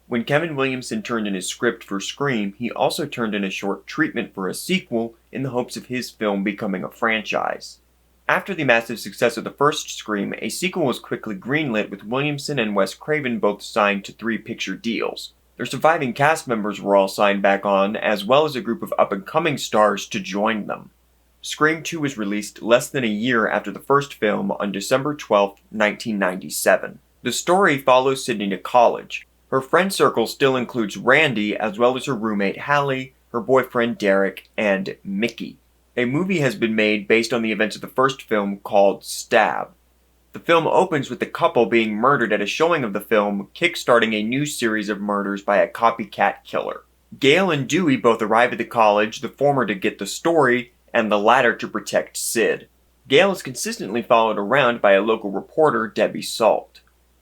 When Kevin Williamson turned in his script for Scream, he also turned in a short treatment for a sequel in the hopes of his film becoming a franchise. After the massive success of the first Scream, a sequel was quickly greenlit with Williamson and Wes Craven both signed to 3-picture deals. Their surviving cast members were all signed back on, as well as a group of up-and-coming stars to join them. Scream 2 was released less than a year after the first film on December 12, 1997. The story follows Sydney to college. Her friend circle still includes Randy, as well as her roommate Hallie, her boyfriend Derek, and Mickey. A movie has been made based on the events of the first film called Stab. The film opens with the couple being murdered at a showing of the film, kickstarting a new series of murders by a copycat killer. Gail and Dewey both arrive at the college, the former to get the story, and the latter to protect Sid. Gail is consistently followed around by a local reporter, Debbie Salt.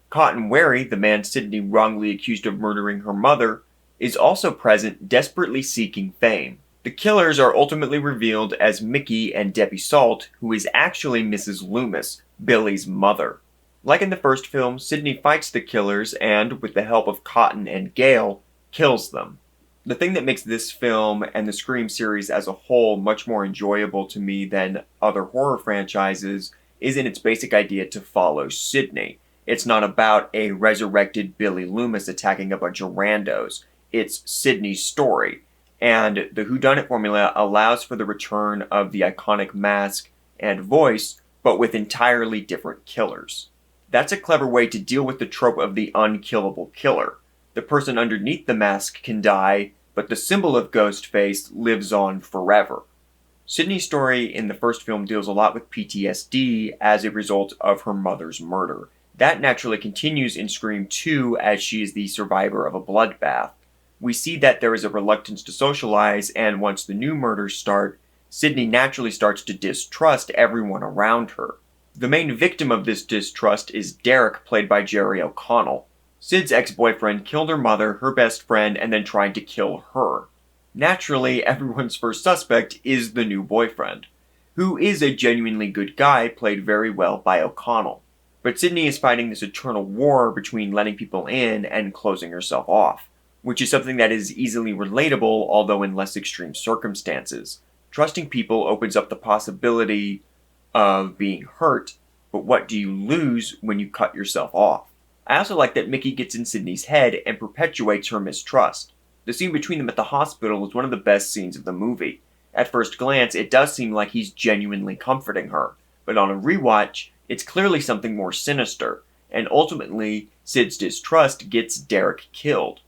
Cotton Wary, the man Sydney wrongly accused of murdering her mother, is also present, desperately seeking fame. The killers are ultimately revealed as Mickey and Debbie Salt, who is actually Mrs. Loomis, Billy's mother. Like in the first film, Sydney fights the killers and, with the help of Cotton and Gail, kills them. The thing that makes this film and the Scream series as a whole much more enjoyable to me than other horror franchises is in its basic idea to follow Sydney. It's not about a resurrected Billy Loomis attacking a bunch of randos. It's Sydney's story. And the whodunit formula allows for the return of the iconic mask and voice, but with entirely different killers. That's a clever way to deal with the trope of the unkillable killer. The person underneath the mask can die, but the symbol of Ghostface lives on forever. Sydney's story in the first film deals a lot with PTSD as a result of her mother's murder. That naturally continues in Scream 2 as she is the survivor of a bloodbath. We see that there is a reluctance to socialize, and once the new murders start, Sydney naturally starts to distrust everyone around her. The main victim of this distrust is Derek, played by Jerry O'Connell. Sid's ex-boyfriend killed her mother, her best friend, and then tried to kill her. Naturally, everyone's first suspect is the new boyfriend, who is a genuinely good guy, played very well by O'Connell. But Sydney is fighting this eternal war between letting people in and closing herself off, which is something that is easily relatable, although in less extreme circumstances. Trusting people opens up the possibility of being hurt, but what do you lose when you cut yourself off? I also like that Mickey gets in Sydney's head and perpetuates her mistrust. The scene between them at the hospital is one of the best scenes of the movie. At first glance, it does seem like he's genuinely comforting her, but on a rewatch, it's clearly something more sinister, and ultimately, Sid's distrust gets Derek killed.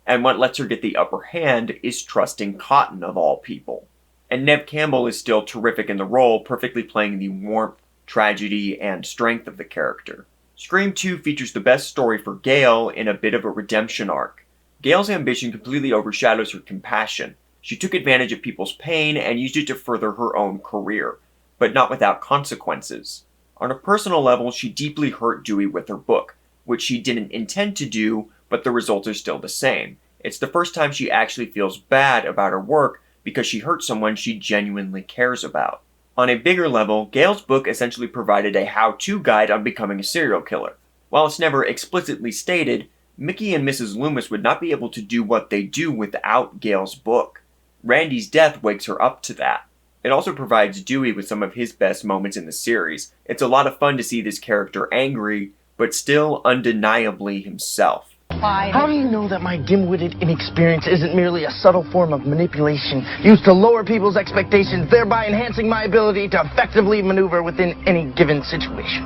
And what lets her get the upper hand is trusting Cotton of all people. And Neve Campbell is still terrific in the role, perfectly playing the warmth, tragedy, and strength of the character. Scream 2 features the best story for Gail in a bit of a redemption arc. Gail's ambition completely overshadows her compassion. She took advantage of people's pain and used it to further her own career, but not without consequences. On a personal level, she deeply hurt Dewey with her book, which she didn't intend to do, but the result is still the same. It's the first time she actually feels bad about her work because she hurt someone she genuinely cares about. On a bigger level, Gail's book essentially provided a how-to guide on becoming a serial killer. While it's never explicitly stated, Mickey and Mrs. Loomis would not be able to do what they do without Gail's book. Randy's death wakes her up to that. It also provides Dewey with some of his best moments in the series. It's a lot of fun to see this character angry, but still undeniably himself. How do you know that my dim-witted inexperience isn't merely a subtle form of manipulation used to lower people's expectations, thereby enhancing my ability to effectively maneuver within any given situation?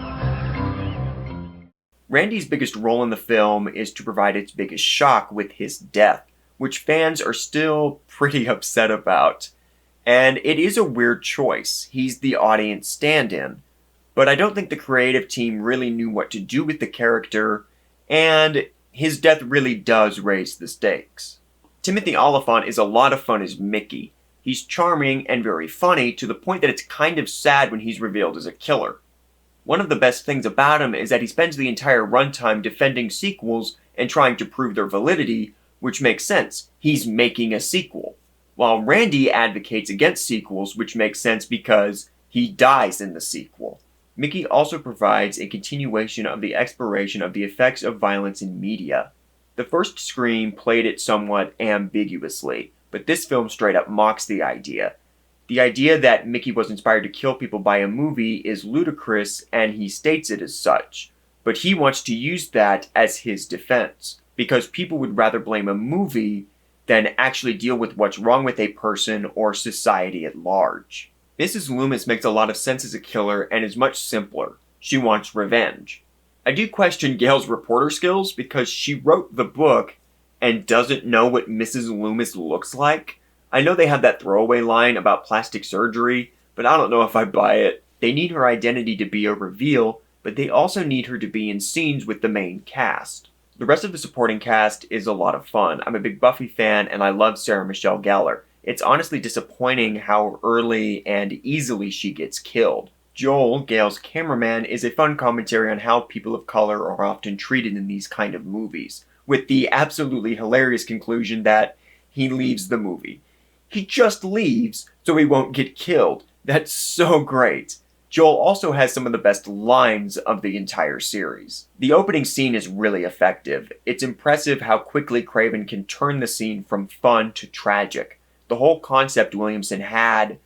Randy's biggest role in the film is to provide its biggest shock with his death, which fans are still pretty upset about. And it is a weird choice. He's the audience stand-in. But I don't think the creative team really knew what to do with the character, and his death really does raise the stakes. Timothy Olyphant is a lot of fun as Mickey. He's charming and very funny to the point that it's kind of sad when he's revealed as a killer. One of the best things about him is that he spends the entire runtime defending sequels and trying to prove their validity, which makes sense. He's making a sequel. While Randy advocates against sequels, which makes sense because he dies in the sequel. Mickey also provides a continuation of the exploration of the effects of violence in media. The first Scream played it somewhat ambiguously, but this film straight up mocks the idea. The idea that Mickey was inspired to kill people by a movie is ludicrous, and he states it as such. But he wants to use that as his defense, because people would rather blame a movie than actually deal with what's wrong with a person or society at large. Mrs. Loomis makes a lot of sense as a killer and is much simpler. She wants revenge. I do question Gail's reporter skills because she wrote the book and doesn't know what Mrs. Loomis looks like. I know they have that throwaway line about plastic surgery, but I don't know if I buy it. They need her identity to be a reveal, but they also need her to be in scenes with the main cast. The rest of the supporting cast is a lot of fun. I'm a big Buffy fan, and I love Sarah Michelle Gellar. It's honestly disappointing how early and easily she gets killed. Joel, Gail's cameraman, is a fun commentary on how people of color are often treated in these kind of movies, with the absolutely hilarious conclusion that he leaves the movie. He just leaves so he won't get killed. That's so great. Joel also has some of the best lines of the entire series. The opening scene is really effective. It's impressive how quickly Craven can turn the scene from fun to tragic. The whole concept Williamson had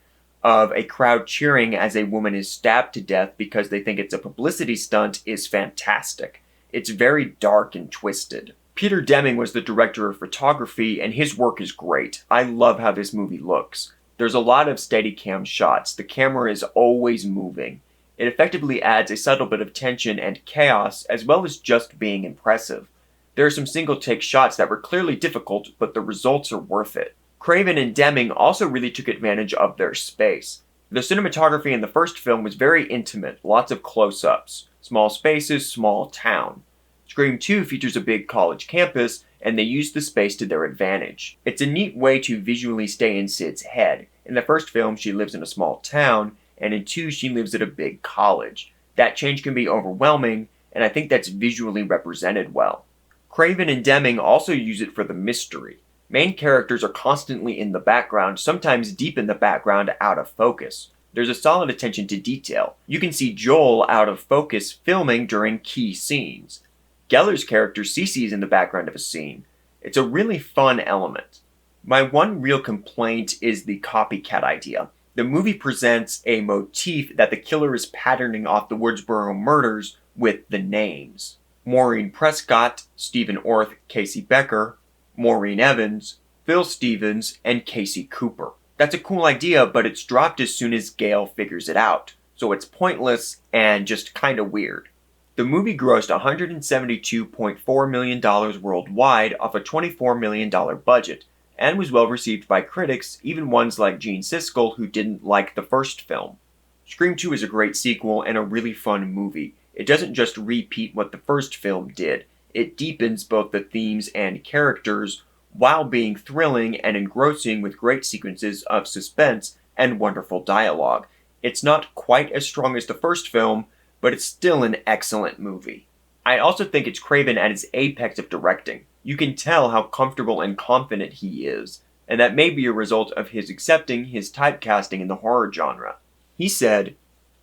of a crowd cheering as a woman is stabbed to death because they think it's a publicity stunt is fantastic. It's very dark and twisted. Peter Deming was the director of photography, and his work is great. I love how this movie looks. There's a lot of Steadicam shots. The camera is always moving. It effectively adds a subtle bit of tension and chaos, as well as just being impressive. There are some single-take shots that were clearly difficult, but the results are worth it. Craven and Deming also really took advantage of their space. The cinematography in the first film was very intimate, lots of close-ups. Small spaces, small town. Scream 2 features a big college campus, and they use the space to their advantage. It's a neat way to visually stay in Sid's head. In the first film, she lives in a small town, and in 2, she lives at a big college. That change can be overwhelming, and I think that's visually represented well. Craven and Deming also use it for the mystery. Main characters are constantly in the background, sometimes deep in the background, out of focus. There's a solid attention to detail. You can see Joel out of focus filming during key scenes. Gellar's character Cece is in the background of a scene. It's a really fun element. My one real complaint is the copycat idea. The movie presents a motif that the killer is patterning off the Woodsboro murders with the names. Maureen Prescott, Stephen Orth, Casey Becker, Maureen Evans, Phil Stevens, and Casey Cooper. That's a cool idea, but it's dropped as soon as Gail figures it out, so it's pointless and just kinda weird. The movie grossed $172.4 million worldwide off a $24 million budget, and was well received by critics, even ones like Gene Siskel who didn't like the first film. Scream 2 is a great sequel and a really fun movie. It doesn't just repeat what the first film did, it deepens both the themes and characters while being thrilling and engrossing with great sequences of suspense and wonderful dialogue. It's not quite as strong as the first film, but it's still an excellent movie. I also think it's Craven at his apex of directing. You can tell how comfortable and confident he is, and that may be a result of his accepting his typecasting in the horror genre. He said,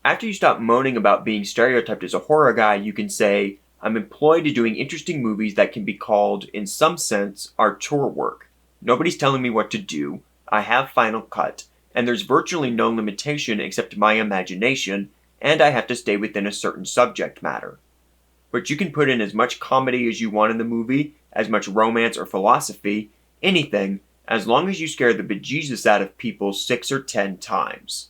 "After you stop moaning about being stereotyped as a horror guy, you can say, I'm employed to doing interesting movies that can be called, in some sense, auteur work. Nobody's telling me what to do, I have final cut, and there's virtually no limitation except my imagination, and I have to stay within a certain subject matter. But you can put in as much comedy as you want in the movie, as much romance or philosophy, anything, as long as you scare the bejesus out of people 6 or 10 times."